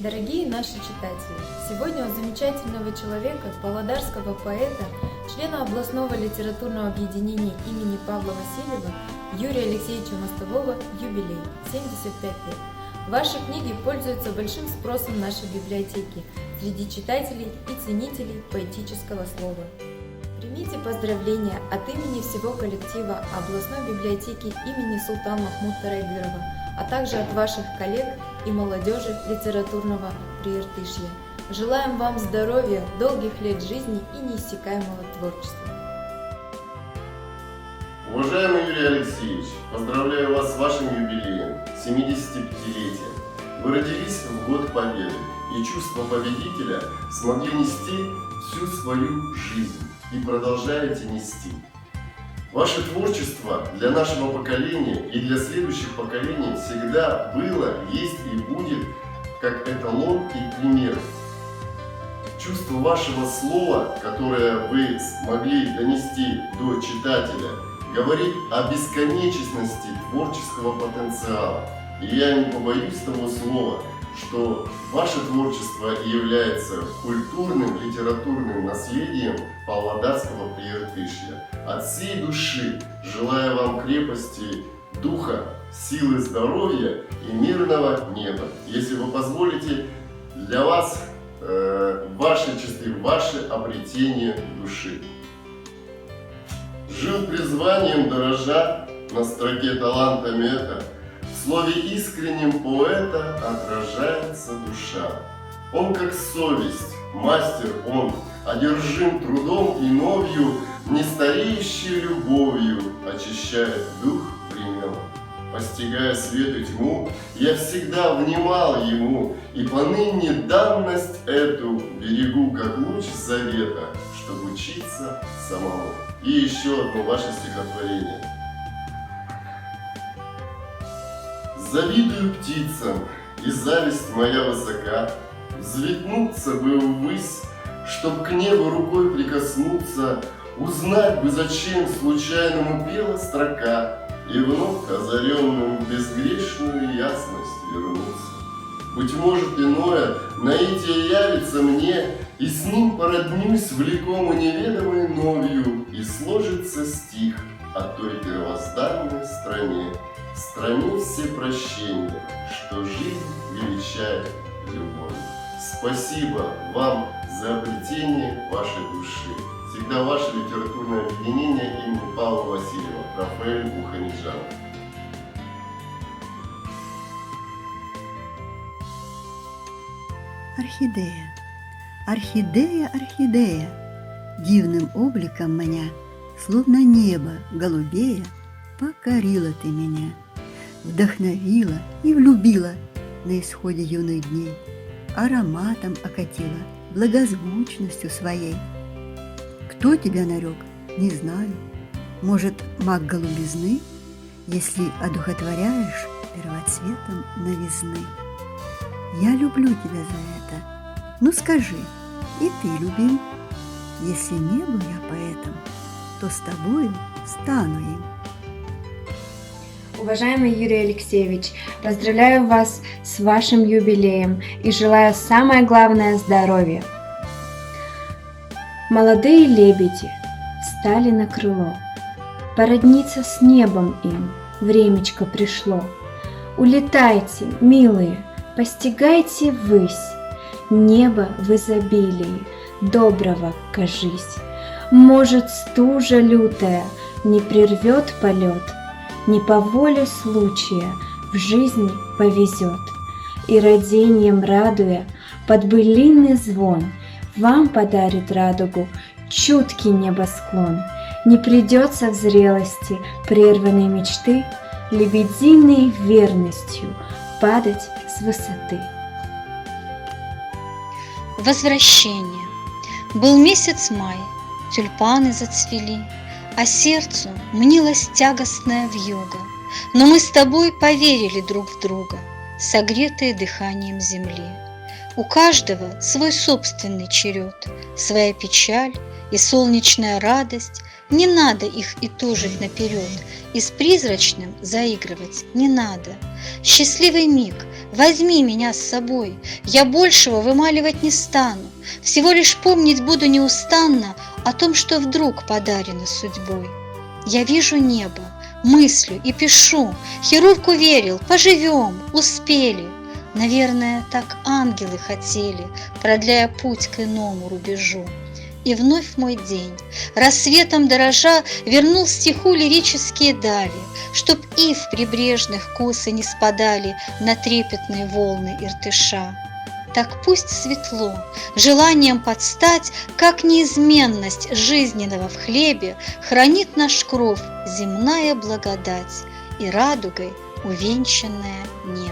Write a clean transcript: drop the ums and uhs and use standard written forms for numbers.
Дорогие наши читатели, сегодня у замечательного человека, павлодарского поэта, члена областного литературного объединения имени Павла Васильева Юрия Алексеевича Мостового юбилей – 75 лет. Ваши книги пользуются большим спросом в нашей библиотеке среди читателей и ценителей поэтического слова. Примите поздравления от имени всего коллектива областной библиотеки имени Султана Махмуда Тарайгырова, а также от ваших коллег и молодежи литературного Прииртышья. Желаем вам здоровья, долгих лет жизни и неиссякаемого творчества. Уважаемый Юрий Алексеевич, поздравляю вас с вашим юбилеем, 75-летием. Вы родились в год Победы, и чувство победителя смогли нести всю свою жизнь и продолжаете нести. Ваше творчество для нашего поколения и для следующих поколений всегда было, есть и будет как эталон и пример. Чувство вашего слова, которое вы смогли донести до читателя, говорит о бесконечности творческого потенциала. И я не побоюсь того слова, что ваше творчество является культурным, литературным наследием Павлодарского Прииртышья. От всей души желаю вам крепости духа, силы здоровья и мирного неба. Если вы позволите, для вас ваши часы, ваше обретение души. Жил призванием дорожа, на строке талантами это, в слове искреннем поэта отражается душа. Он как совесть, мастер он, одержим трудом и новью, нестареющей любовью очищает дух времен. Постигая свет и тьму, я всегда внимал ему, и поныне данность эту берегу, как луч завета, чтобы учиться самому. И еще одно ваше стихотворение. Завидую птицам, и зависть моя высока, взлетнуться бы ввысь, чтоб к небу рукой прикоснуться, узнать бы, зачем случайному пела строка, и вновь озаренным в безгрешную ясность вернуться. Быть может, иное наитие явится мне, и с ним породнюсь влекому неведомой новью, и сложится стих о той первозданной стране, стране всепрощения, что жизнь величает любовь. Спасибо вам за обретение вашей души. Всегда ваше литературное объединение имени Павла Васильева, Рафаэль Мухамеджанов. Орхидея, орхидея, орхидея, дивным обликом маня, словно небо голубея, покорила ты меня, вдохновила и влюбила на исходе юных дней, ароматом окатила, благозвучностью своей. Кто тебя нарек, не знаю, может, маг голубизны, если одухотворяешь первоцветом новизны. Я люблю тебя за это, ну скажи, и ты любим. Если не был я поэтом, то с тобою стану им. Уважаемый Юрий Алексеевич, поздравляю вас с вашим юбилеем и желаю самое главное – здоровья. Молодые лебеди встали на крыло, породниться с небом им времечко пришло. Улетайте, милые, постигайте ввысь, небо в изобилии, доброго кажись. Может, стужа лютая не прервет полет, не по воле случая в жизни повезет, и родением радуя под былинный звон вам подарит радугу чуткий небосклон. Не придется в зрелости прерванной мечты лебединой верностью падать с высоты. Возвращение. Был месяц май, тюльпаны зацвели, а сердцу мнилась тягостная вьюга. Но мы с тобой поверили друг в друга, согретые дыханием земли. У каждого свой собственный черед, своя печаль и солнечная радость, не надо их и тужить наперед, и с призрачным заигрывать не надо. Счастливый миг, возьми меня с собой, я большего вымаливать не стану, всего лишь помнить буду неустанно о том, что вдруг подарено судьбой. Я вижу небо, мыслю и пишу, хирург уверил, поживем, успели. Наверное, так ангелы хотели, продляя путь к иному рубежу. И вновь мой день, рассветом дорожа, вернул стиху лирические дали, чтоб ив прибрежных косы не спадали на трепетные волны Иртыша. Так пусть светло, желанием подстать, как неизменность жизненного в хлебе, хранит наш кров земная благодать и радугой увенчанное небо.